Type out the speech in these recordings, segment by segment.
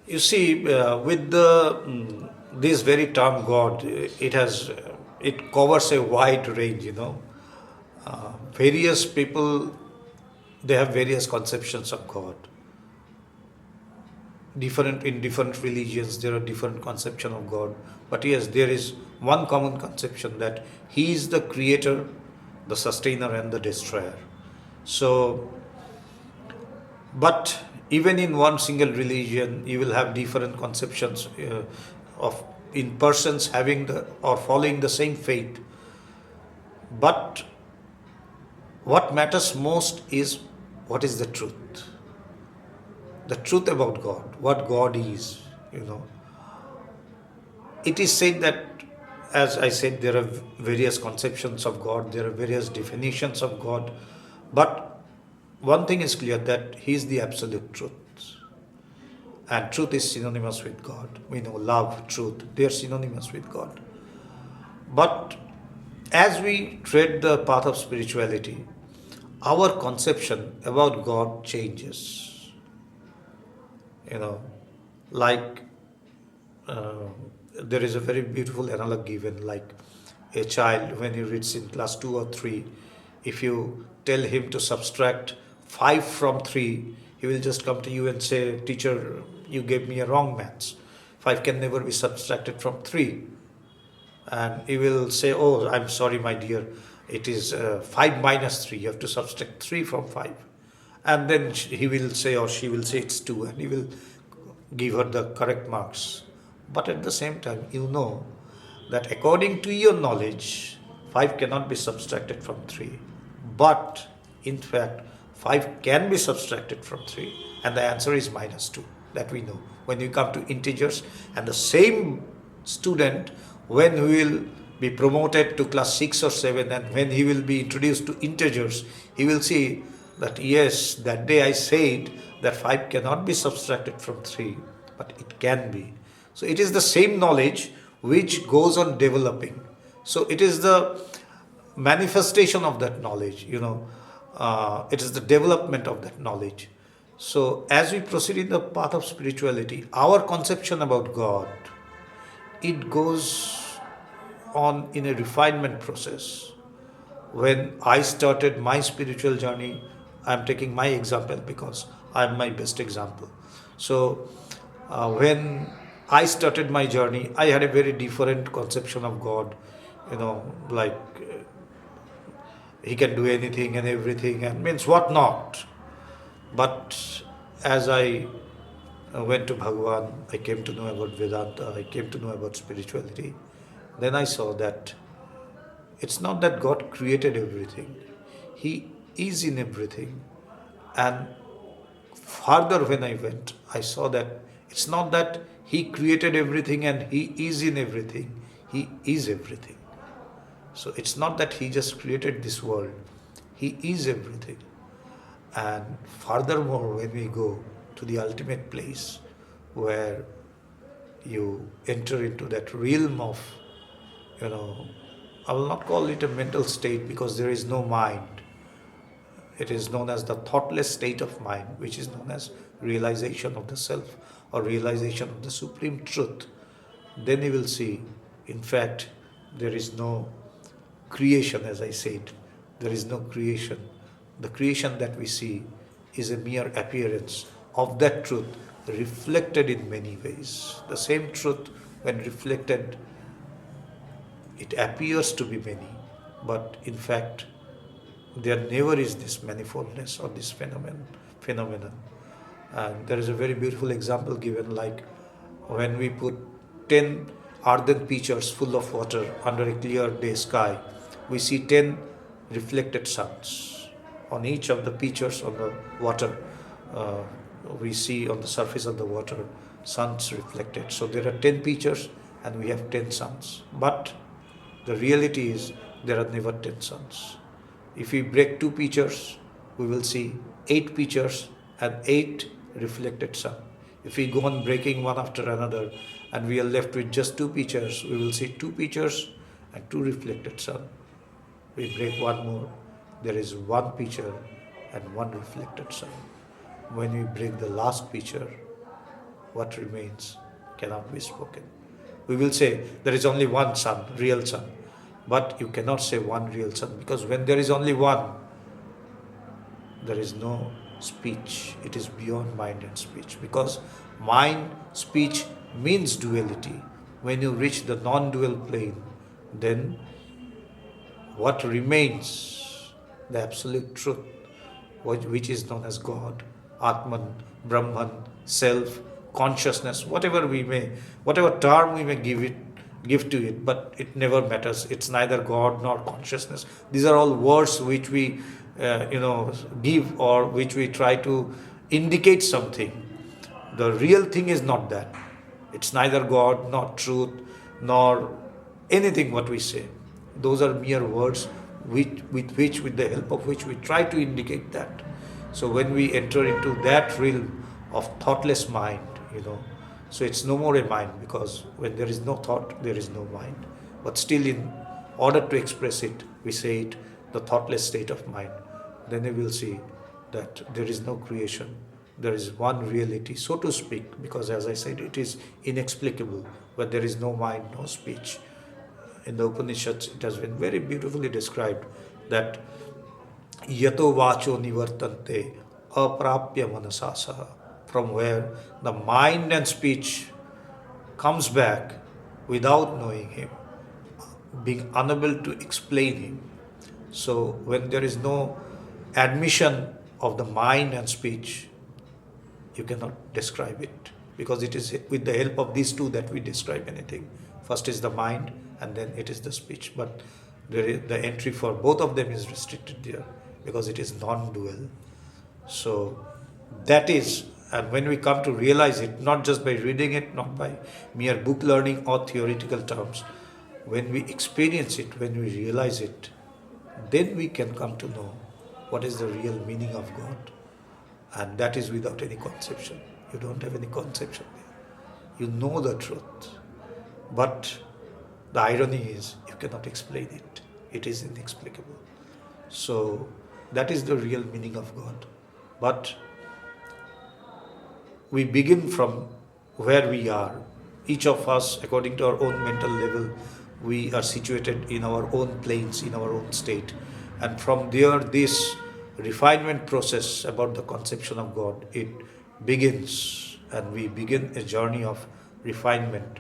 You see, with the this very term God, it covers a wide range. Various people, they have various conceptions of God. Different in different religions, there are different conception of God. But yes, there is one common conception that He is the creator, the sustainer, and the destroyer. So, but even in one single religion, you will have different conceptions of in persons having the or following the same faith. But what matters most is what is the truth. The truth about God, what God is, you know. It is said that, as I said, there are various conceptions of God, there are various definitions of God, but one thing is clear that He is the absolute truth. And truth is synonymous with God. We know love, truth, they are synonymous with God. But as we tread the path of spirituality, our conception about God changes. You know, like uh, there is a very beautiful analog given, like a child when he reads in class 2 or 3, if you tell him to subtract 5 from 3, he will just come to you and say, teacher, you gave me a wrong maths. 5 can never be subtracted from 3. And he will say, oh, I'm sorry, my dear, it is 5 minus 3, you have to subtract 3 from 5. And then he will say, or she will say it's 2, and he will give her the correct marks. But at the same time, you know that according to your knowledge, 5 cannot be subtracted from 3. But in fact, 5 can be subtracted from 3, and the answer is minus 2. That we know. When you come to integers, and the same student, when he will be promoted to class 6 or 7, and when he will be introduced to integers, he will see that yes, that day I said that 5 cannot be subtracted from 3, but it can be. So it is the same knowledge which goes on developing. So it is the manifestation of that knowledge, it is the development of that knowledge. So as we proceed in the path of spirituality, our conception about God, it goes on in a refinement process. When I started my spiritual journey, I'm taking my example because I'm my best example. So when I started my journey, I had a very different conception of God, like He can do anything and everything, and means what not. But as I went to Bhagavan, I came to know about Vedanta, I came to know about spirituality. Then I saw that it's not that God created everything. He is in everything. And further when I went, I saw that it's not that He created everything and He is in everything. He is everything. So it's not that He just created this world. He is everything. And furthermore, when we go to the ultimate place where you enter into that realm of, I will not call it a mental state because there is no mind. It is known as the thoughtless state of mind, which is known as realization of the self or realization of the supreme truth. Then you will see, in fact, there is no creation, as I said. There is no creation. The creation that we see is a mere appearance of that truth reflected in many ways. The same truth, when reflected, it appears to be many, but in fact, there never is this manifoldness or this phenomenon. And there is a very beautiful example given, like when we put 10 earthen pitchers full of water under a clear day sky, we see 10 reflected suns. On each of the pitchers on the water, we see on the surface of the water suns reflected. So there are 10 pitchers and we have 10 suns. But the reality is there are never 10 suns. If we break 2 pitchers, we will see 8 pitchers and 8 reflected sun. If we go on breaking one after another and we are left with just 2 pitchers, we will see 2 pitchers and 2 reflected sun. We break one more, there is 1 pitcher and 1 reflected sun. When we break the last pitcher, what remains cannot be spoken. We will say there is only one sun, real sun. But you cannot say one real sun, because when there is only one, there is no speech. It is beyond mind and speech, because mind, speech means duality. When you reach the non-dual plane, then what remains, the absolute truth, which is known as God, Atman, Brahman, self, consciousness, whatever term we may give to it, but it never matters. It's neither God nor consciousness. These are all words which we give, or which we try to indicate something. The real thing is not that. It's neither God nor truth nor anything what we say. Those are mere words with the help of which we try to indicate that. So when we enter into that realm of thoughtless mind, so it's no more a mind, because when there is no thought, there is no mind. But still, in order to express it, we say it, the thoughtless state of mind. Then we will see that there is no creation. There is one reality, so to speak, because as I said, it is inexplicable, but there is no mind, no speech. In the Upanishads, it has been very beautifully described that yato vacho nivartante aprapya manasasaha, from where the mind and speech comes back without knowing him, being unable to explain him. So when there is no admission of the mind and speech, you cannot describe it, because it is with the help of these two that we describe anything. First is the mind, and then it is the speech. But the entry for both of them is restricted there, because it is non-dual. So that is, and when we come to realize it, not just by reading it, not by mere book learning or theoretical terms, when we experience it, when we realize it, then we can come to know what is the real meaning of God. And that is without any conception. You don't have any conception there. You know the truth. But the irony is, you cannot explain it. It is inexplicable. So that is the real meaning of God. But we begin from where we are. Each of us, according to our own mental level, we are situated in our own planes, in our own state. And from there, this refinement process about the conception of God, it begins, and we begin a journey of refinement,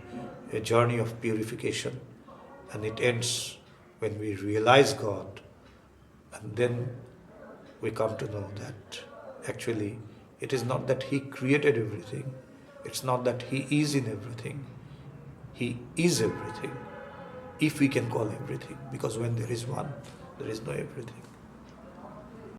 a journey of purification, and it ends when we realize God, and then we come to know that actually it is not that He created everything, it's not that He is in everything, He is everything, if we can call everything, because when there is one, there is no everything.